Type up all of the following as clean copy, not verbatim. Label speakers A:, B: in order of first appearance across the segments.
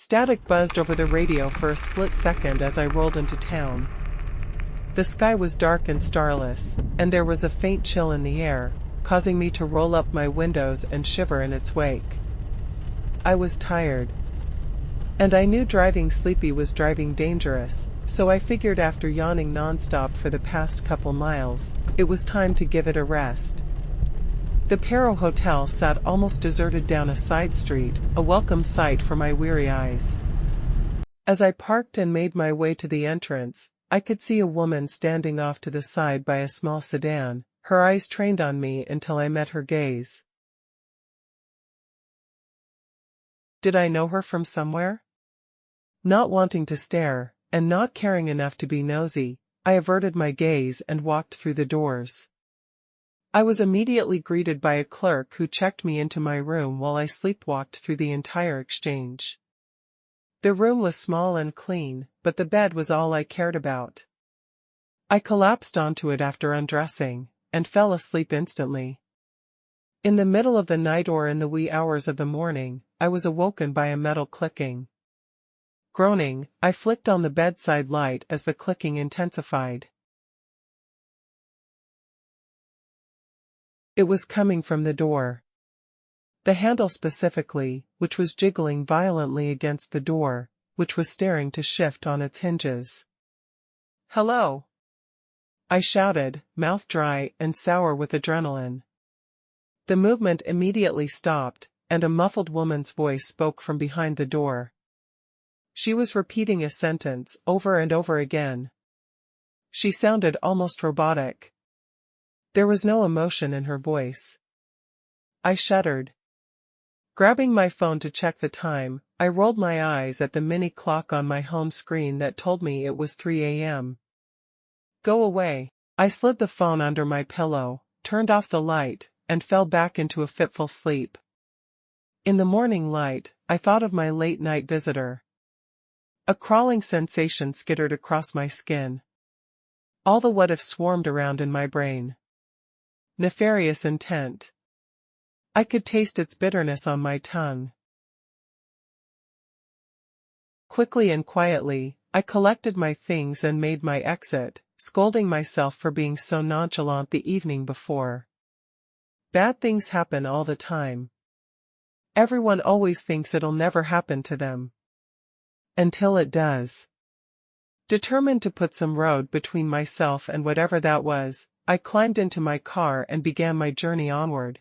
A: Static buzzed over the radio for a split second as I rolled into town. The sky was dark and starless, and there was a faint chill in the air, causing me to roll up my windows and shiver in its wake. I was tired. And I knew driving sleepy was driving dangerous, so I figured after yawning nonstop for the past couple miles, it was time to give it a rest. The Perro Hotel sat almost deserted down a side street, a welcome sight for my weary eyes. As I parked and made my way to the entrance, I could see a woman standing off to the side by a small sedan, her eyes trained on me until I met her gaze. Did I know her from somewhere? Not wanting to stare, and not caring enough to be nosy, I averted my gaze and walked through the doors. I was immediately greeted by a clerk who checked me into my room while I sleepwalked through the entire exchange. The room was small and clean, but the bed was all I cared about. I collapsed onto it after undressing, and fell asleep instantly. In the middle of the night or in the wee hours of the morning, I was awoken by a metal clicking. Groaning, I flicked on the bedside light as the clicking intensified. It was coming from the door. The handle specifically, which was jiggling violently against the door, which was staring to shift on its hinges. "Hello!" I shouted, mouth dry and sour with adrenaline. The movement immediately stopped, and a muffled woman's voice spoke from behind the door. She was repeating a sentence over and over again. She sounded almost robotic. There was no emotion in her voice. I shuddered. Grabbing my phone to check the time, I rolled my eyes at the mini clock on my home screen that told me it was 3 a.m. Go away. I slid the phone under my pillow, turned off the light, and fell back into a fitful sleep. In the morning light, I thought of my late-night visitor. A crawling sensation skittered across my skin. All the what-ifs swarmed around in my brain. Nefarious intent. I could taste its bitterness on my tongue. Quickly and quietly, I collected my things and made my exit, scolding myself for being so nonchalant the evening before. Bad things happen all the time. Everyone always thinks it'll never happen to them. Until it does. Determined to put some road between myself and whatever that was, I climbed into my car and began my journey onward.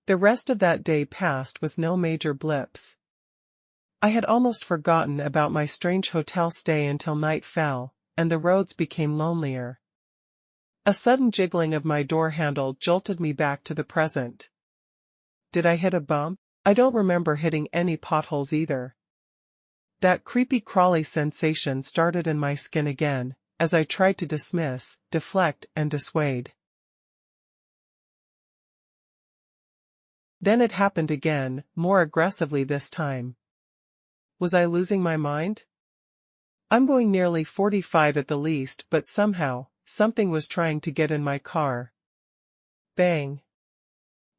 A: The rest of that day passed with no major blips. I had almost forgotten about my strange hotel stay until night fell, and the roads became lonelier. A sudden jiggling of my door handle jolted me back to the present. Did I hit a bump? I don't remember hitting any potholes either. That creepy crawly sensation started in my skin again, as I tried to dismiss, deflect and dissuade. Then it happened again, more aggressively this time. Was I losing my mind? I'm going nearly 45 at the least, but somehow, something was trying to get in my car. Bang.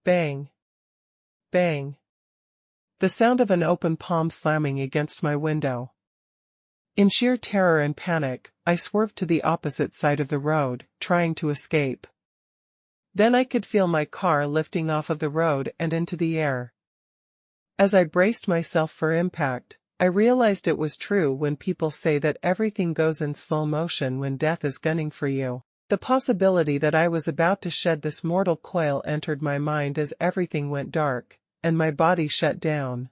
A: Bang. Bang. The sound of an open palm slamming against my window. In sheer terror and panic, I swerved to the opposite side of the road, trying to escape. Then I could feel my car lifting off of the road and into the air. As I braced myself for impact, I realized it was true when people say that everything goes in slow motion when death is gunning for you. The possibility that I was about to shed this mortal coil entered my mind as everything went dark, and my body shut down.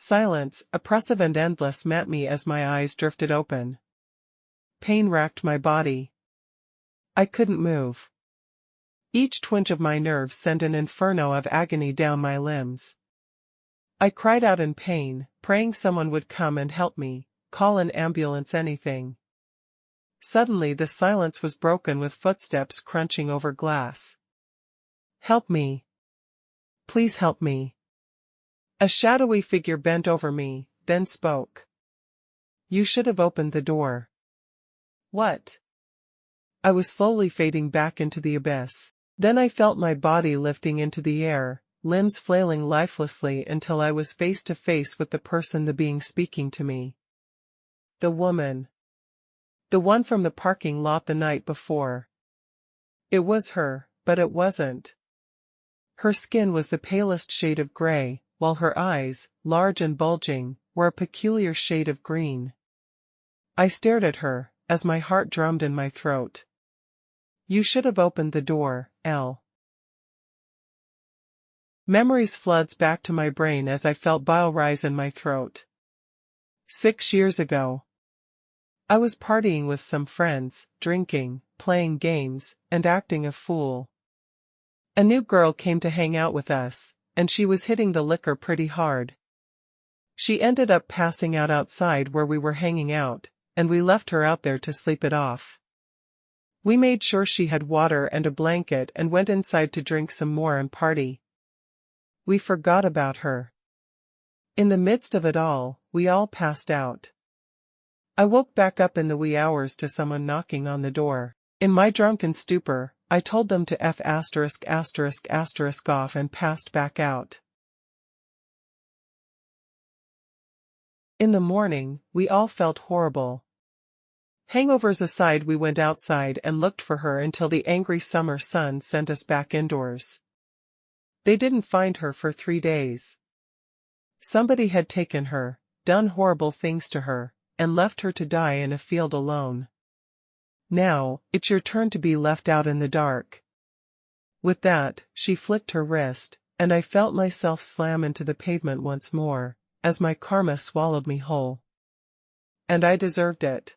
A: Silence, oppressive and endless, met me as my eyes drifted open. Pain racked my body. I couldn't move. Each twinge of my nerves sent an inferno of agony down my limbs. I cried out in pain, praying someone would come and help me, call an ambulance, anything. Suddenly the silence was broken with footsteps crunching over glass. Help me. Please help me. A shadowy figure bent over me, then spoke. You should have opened the door. What? I was slowly fading back into the abyss. Then I felt my body lifting into the air, limbs flailing lifelessly until I was face to face with the person, the being speaking to me. The woman. The one from the parking lot the night before. It was her, but it wasn't. Her skin was the palest shade of gray, while her eyes, large and bulging, were a peculiar shade of green. I stared at her, as my heart drummed in my throat. You should have opened the door, Elle. Memories floods back to my brain as I felt bile rise in my throat. 6 years ago. I was partying with some friends, drinking, playing games, and acting a fool. A new girl came to hang out with us, and she was hitting the liquor pretty hard. She ended up passing out outside where we were hanging out, and we left her out there to sleep it off. We made sure she had water and a blanket and went inside to drink some more and party. We forgot about her. In the midst of it all, we all passed out. I woke back up in the wee hours to someone knocking on the door. In my drunken stupor, I told them to F*** off and passed back out. In the morning, we all felt horrible. Hangovers aside, we went outside and looked for her until the angry summer sun sent us back indoors. They didn't find her for 3 days. Somebody had taken her, done horrible things to her, and left her to die in a field alone. Now, it's your turn to be left out in the dark. With that, she flicked her wrist, and I felt myself slam into the pavement once more, as my karma swallowed me whole. And I deserved it.